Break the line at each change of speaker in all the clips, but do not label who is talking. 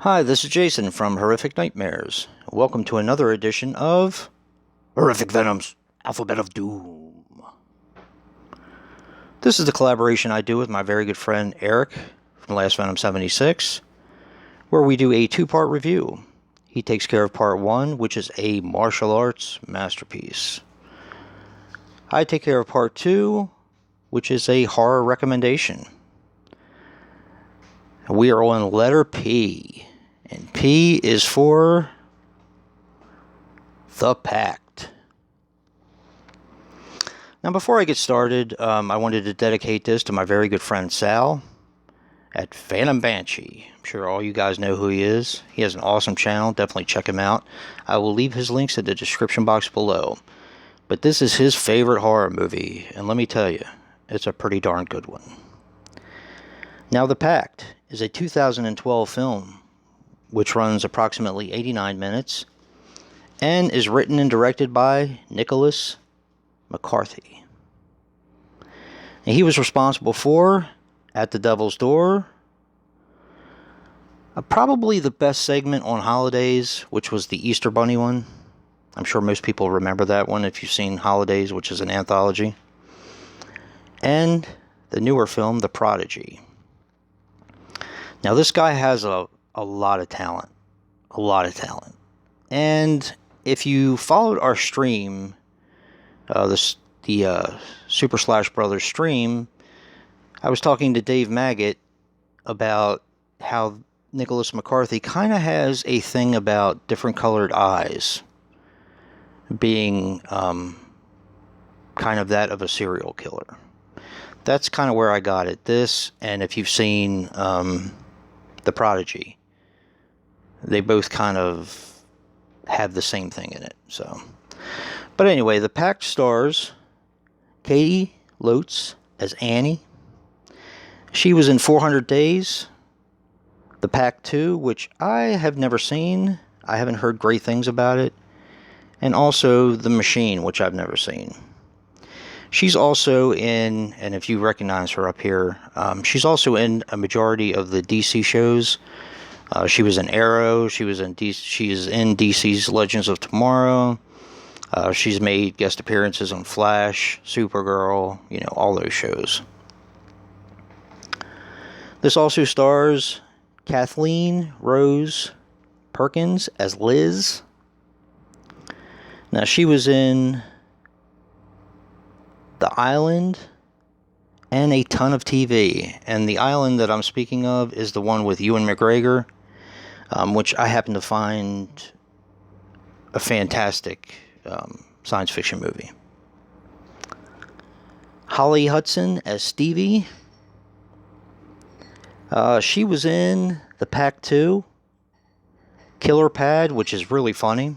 Hi, this is Jason from Horrific Nightmares. Welcome to another edition of Horrific Venoms, Alphabet of Doom. This is the collaboration I do with my very good friend Eric from Last Venom 76, where we do a two-part review. He takes care of part one, which is a martial arts masterpiece. I take care of part two, which is a horror recommendation. We are on letter P. And P is for The Pact. Now, before I get started, I wanted to dedicate this to my very good friend Sal at Phantom Banshee. I'm sure all you guys know who he is. He has an awesome channel. Definitely check him out. I will leave his links in the description box below. But this is his favorite horror movie, and let me tell you, it's a pretty darn good one. Now, The Pact is a 2012 film which runs approximately 89 minutes, and is written and directed by Nicholas McCarthy. And he was responsible for At the Devil's Door, probably the best segment on holidays, which was the Easter Bunny one. I'm sure most people remember that one if you've seen Holidays, which is an anthology. And the newer film, The Prodigy. Now, this guy has a lot of talent. A lot of talent. And if you followed our stream, the Super Slash Brothers stream, I was talking to Dave Maggot about how Nicholas McCarthy kind of has a thing about different colored eyes being kind of that of a serial killer. That's kind of where I got it. This, and if you've seen The Prodigy, they both kind of have the same thing in it. So, but anyway, The Pact stars Katie Lotz as Annie. She was in 400 Days, The Pact 2, which I have never seen. I haven't heard great things about it. And also The Machine, which I've never seen. She's also in, and if you recognize her up here, she's also in a majority of the DC shows. She was in Arrow. She's in DC's Legends of Tomorrow. She's made guest appearances on Flash, Supergirl, all those shows. This also stars Kathleen Rose Perkins as Liz. Now, she was in The Island and a ton of TV. And The Island that I'm speaking of is the one with Ewan McGregor, which I happen to find a fantastic science fiction movie. Holly Hudson as Stevie. She was in The Pact 2, Killer Pad, which is really funny,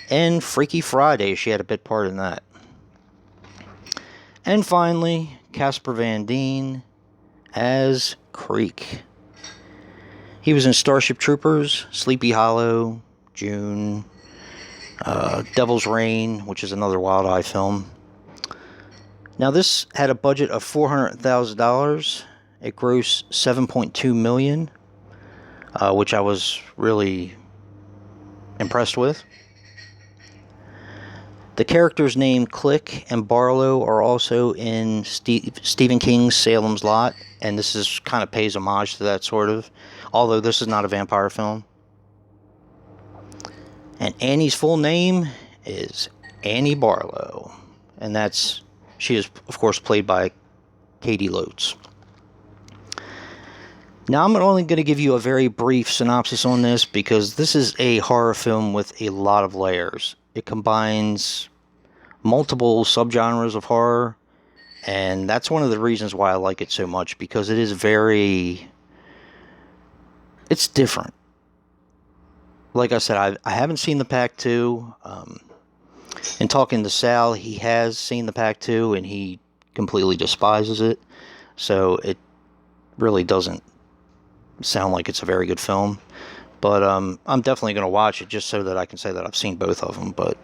and Freaky Friday. She had a bit part in that. And finally, Casper Van Dien as Creek. He was in Starship Troopers, Sleepy Hollow, June, Devil's Reign, which is another Wild Eye film. Now, this had a budget of $400,000. It grossed $7.2 million, which I was really impressed with. The characters named Click and Barlow are also in Stephen King's Salem's Lot, and this is kind of pays homage to that, sort of, although this is not a vampire film. And Annie's full name is Annie Barlow, and she is, of course, played by Katie Lotz. Now, I'm only going to give you a very brief synopsis on this, because this is a horror film with a lot of layers. It combines multiple subgenres of horror, and that's one of the reasons why I like it so much, because it is it's different. Like I said, I haven't seen The Pact 2. In talking to Sal, he has seen The Pact 2, and he completely despises it, so it really doesn't sound like it's a very good film. But I'm definitely going to watch it just so that I can say that I've seen both of them. But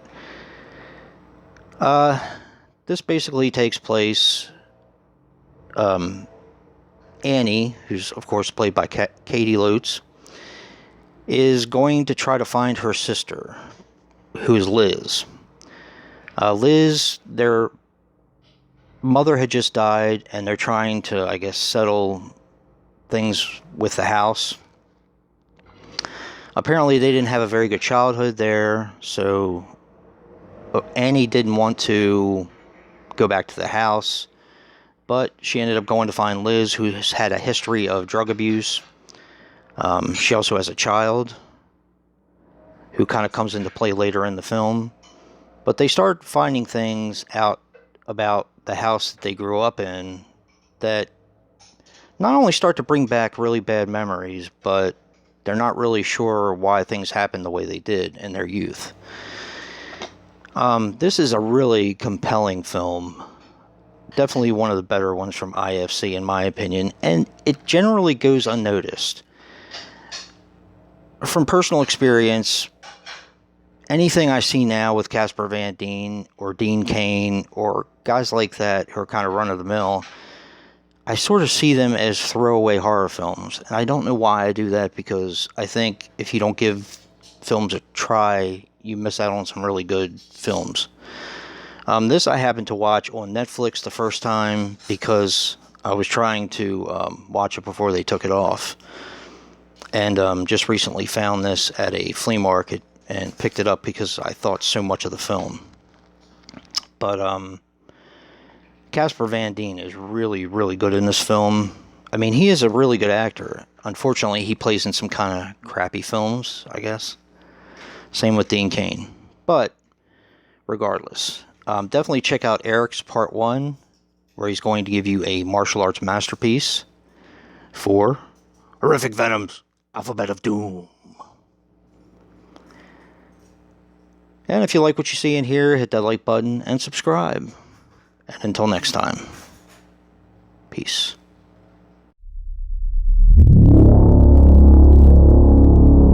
this basically takes place Annie, who's of course played by Katie Lutz, is going to try to find her sister, who is Liz. Liz, their mother had just died, and they're trying to, I guess, settle things with the house. Apparently, they didn't have a very good childhood there, so Annie didn't want to go back to the house, but she ended up going to find Liz, who's had a history of drug abuse. She also has a child who kind of comes into play later in the film. But they start finding things out about the house that they grew up in that not only start to bring back really bad memories, but they're not really sure why things happened the way they did in their youth. This is a really compelling film. Definitely one of the better ones from IFC, in my opinion, and it generally goes unnoticed. From personal experience, anything I see now with Casper Van Dien or Dean Cain or guys like that who are kind of run-of-the-mill, I sort of see them as throwaway horror films. And I don't know why I do that, because I think if you don't give films a try, you miss out on some really good films. This I happened to watch on Netflix the first time because I was trying to watch it before they took it off. And just recently found this at a flea market and picked it up because I thought so much of the film. But Casper Van Dien is really, really good in this film. I mean, he is a really good actor. Unfortunately, he plays in some kind of crappy films, I guess. Same with Dean Cain. But regardless, definitely check out Eric's Part 1, where he's going to give you a martial arts masterpiece for Horrific Venoms, Alphabet of Doom. And if you like what you see in here, hit that like button and subscribe. And until next time, peace.